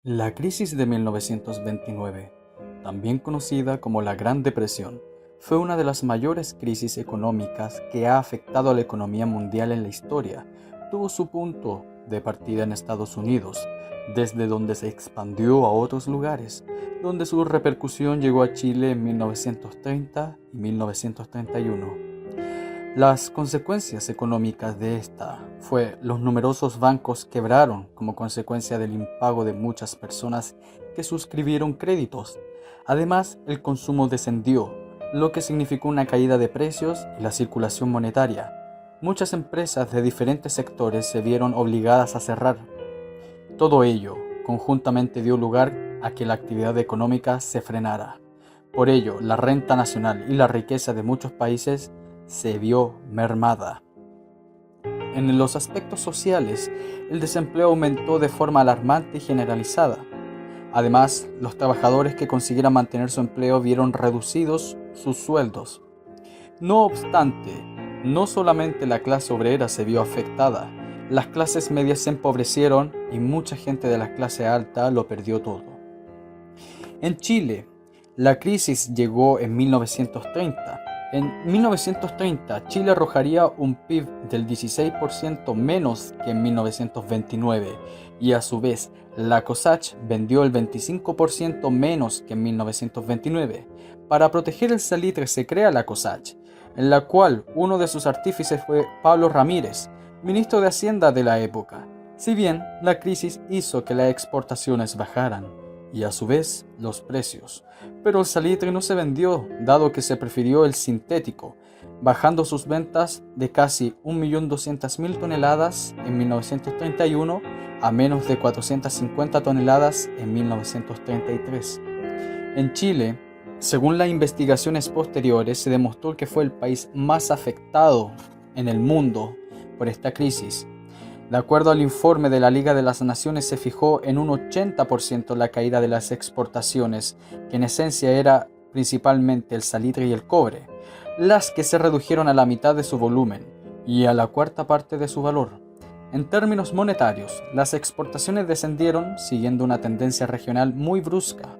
La crisis de 1929, también conocida como la Gran Depresión, fue una de las mayores crisis económicas que ha afectado a la economía mundial en la historia. Tuvo su punto de partida en Estados Unidos, desde donde se expandió a otros lugares, donde su repercusión llegó a Chile en 1930 y 1931. Las consecuencias económicas de esta fue los numerosos bancos quebraron como consecuencia del impago de muchas personas que suscribieron créditos. Además, el consumo descendió, lo que significó una caída de precios y la circulación monetaria. Muchas empresas de diferentes sectores se vieron obligadas a cerrar. Todo ello conjuntamente dio lugar a que la actividad económica se frenara. Por ello, la renta nacional y la riqueza de muchos países se vio mermada. En los aspectos sociales, el desempleo aumentó de forma alarmante y generalizada. Además, los trabajadores que consiguieran mantener su empleo vieron reducidos sus sueldos. No obstante, no solamente la clase obrera se vio afectada, las clases medias se empobrecieron y mucha gente de la clase alta lo perdió todo. En Chile, la crisis llegó en 1930. En 1930, Chile arrojaría un PIB del 16% menos que en 1929 y a su vez la COSACH vendió el 25% menos que en 1929. Para proteger el salitre se crea la COSACH, en la cual uno de sus artífices fue Pablo Ramírez, ministro de Hacienda de la época. Si bien la crisis hizo que las exportaciones bajaran y a su vez los precios, pero el salitre no se vendió, dado que se prefirió el sintético, bajando sus ventas de casi 1.200.000 toneladas en 1931 a menos de 450 toneladas en 1933. En Chile, según las investigaciones posteriores, se demostró que fue el país más afectado en el mundo por esta crisis. De acuerdo al informe de la Liga de las Naciones, se fijó en un 80% la caída de las exportaciones, que en esencia era principalmente el salitre y el cobre, las que se redujeron a la mitad de su volumen y a la cuarta parte de su valor. En términos monetarios, las exportaciones descendieron siguiendo una tendencia regional muy brusca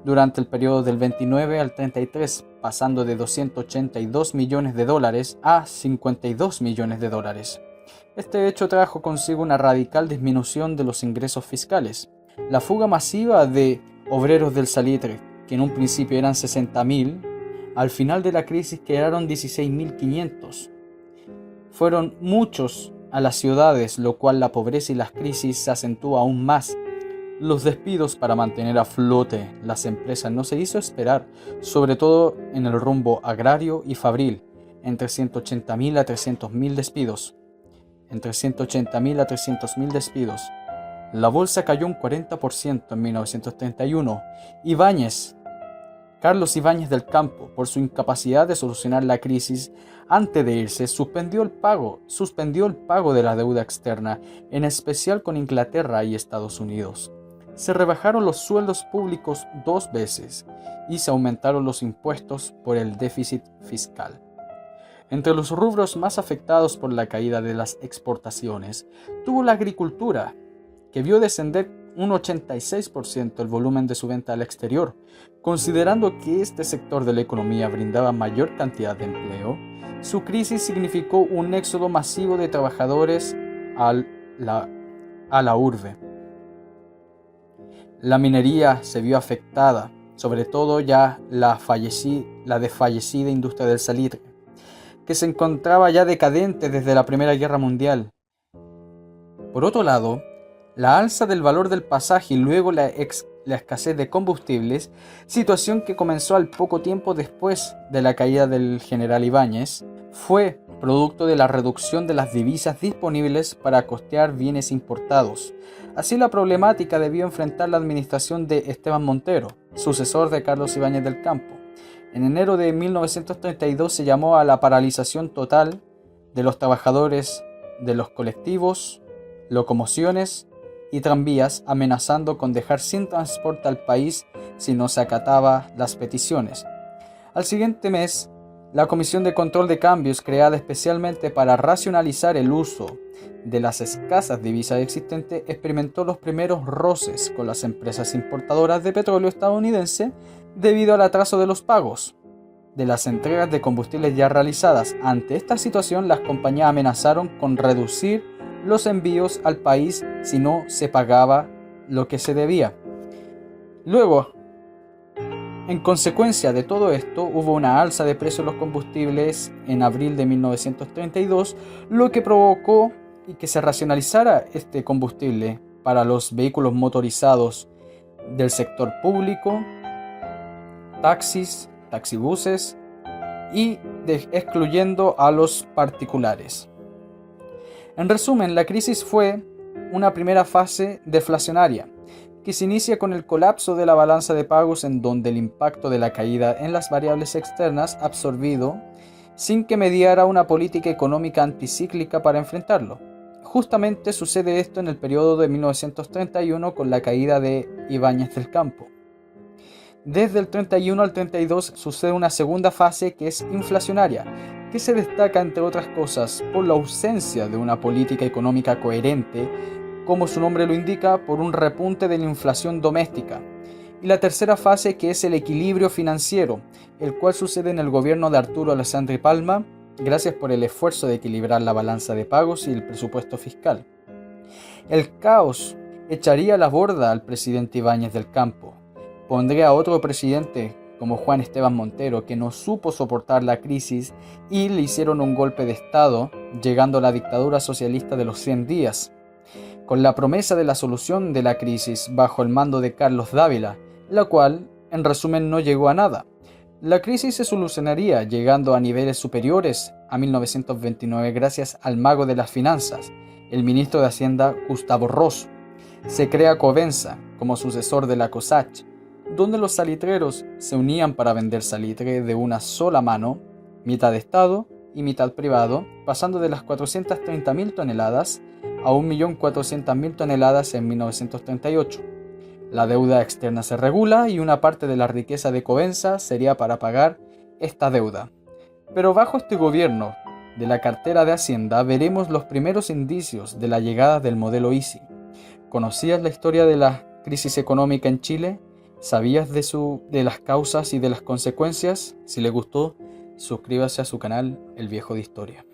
durante el periodo del 29 al 33, pasando de 282 millones de dólares a 52 millones de dólares. Este hecho trajo consigo una radical disminución de los ingresos fiscales. La fuga masiva de obreros del salitre, que en un principio eran 60.000, al final de la crisis quedaron 16.500. Fueron muchos a las ciudades, lo cual la pobreza y las crisis se acentúa aún más. Los despidos para mantener a flote las empresas no se hizo esperar, sobre todo en el rumbo agrario y fabril, entre 180.000 a 300.000 despidos. Entre 180.000 a 300.000 despidos. La bolsa cayó un 40% en 1931. Carlos Ibáñez del Campo, por su incapacidad de solucionar la crisis antes de irse, suspendió el pago de la deuda externa, en especial con Inglaterra y Estados Unidos. Se rebajaron los sueldos públicos 2 veces y se aumentaron los impuestos por el déficit fiscal. Entre los rubros más afectados por la caída de las exportaciones, tuvo la agricultura, que vio descender un 86% el volumen de su venta al exterior. Considerando que este sector de la economía brindaba mayor cantidad de empleo, su crisis significó un éxodo masivo de trabajadores a la urbe. La minería se vio afectada, sobre todo ya la desfallecida industria del salitre, que se encontraba ya decadente desde la Primera Guerra Mundial. Por otro lado, la alza del valor del pasaje y luego la escasez de combustibles, situación que comenzó al poco tiempo después de la caída del general Ibáñez, fue producto de la reducción de las divisas disponibles para costear bienes importados. Así la problemática debió enfrentar la administración de Esteban Montero, sucesor de Carlos Ibáñez del Campo. En enero de 1932 se llamó a la paralización total de los trabajadores de los colectivos, locomociones y tranvías, amenazando con dejar sin transporte al país si no se acataba las peticiones. Al siguiente mes, la Comisión de Control de Cambios, creada especialmente para racionalizar el uso de las escasas divisas existentes, experimentó los primeros roces con las empresas importadoras de petróleo estadounidense debido al atraso de los pagos de las entregas de combustibles ya realizadas. Ante esta situación, las compañías amenazaron con reducir los envíos al país si no se pagaba lo que se debía. Luego, en consecuencia de todo esto, hubo una alza de precios de los combustibles en abril de 1932, lo que provocó que se racionalizara este combustible para los vehículos motorizados del sector público, taxis, taxibuses y excluyendo a los particulares. En resumen, la crisis fue una primera fase deflacionaria, que se inicia con el colapso de la balanza de pagos, en donde el impacto de la caída en las variables externas absorbido sin que mediara una política económica anticíclica para enfrentarlo. Justamente sucede esto en el periodo de 1931 con la caída de Ibáñez del Campo. Desde el 31 al 32 sucede una segunda fase que es inflacionaria, que se destaca entre otras cosas por la ausencia de una política económica coherente, como su nombre lo indica, por un repunte de la inflación doméstica. Y la tercera fase, que es el equilibrio financiero, el cual sucede en el gobierno de Arturo Alessandri Palma, gracias por el esfuerzo de equilibrar la balanza de pagos y el presupuesto fiscal. El caos echaría a la borda al presidente Ibáñez del Campo, pondría a otro presidente como Juan Esteban Montero, que no supo soportar la crisis y le hicieron un golpe de estado, llegando a la dictadura socialista de los 100 días. Con la promesa de la solución de la crisis bajo el mando de Carlos Dávila, la cual, en resumen, no llegó a nada. La crisis se solucionaría llegando a niveles superiores a 1929 gracias al mago de las finanzas, el ministro de Hacienda Gustavo Ross. Se crea Covensa como sucesor de la COSACH, donde los salitreros se unían para vender salitre de una sola mano, mitad Estado y mitad privado, pasando de las 430.000 toneladas a 1.400.000 toneladas en 1938. La deuda externa se regula y una parte de la riqueza de Covensa sería para pagar esta deuda. Pero bajo este gobierno de la cartera de Hacienda veremos los primeros indicios de la llegada del modelo Easy. ¿Conocías la historia de la crisis económica en Chile? ¿Sabías de las causas y de las consecuencias? Si le gustó, suscríbase a su canal El Viejo de Historia.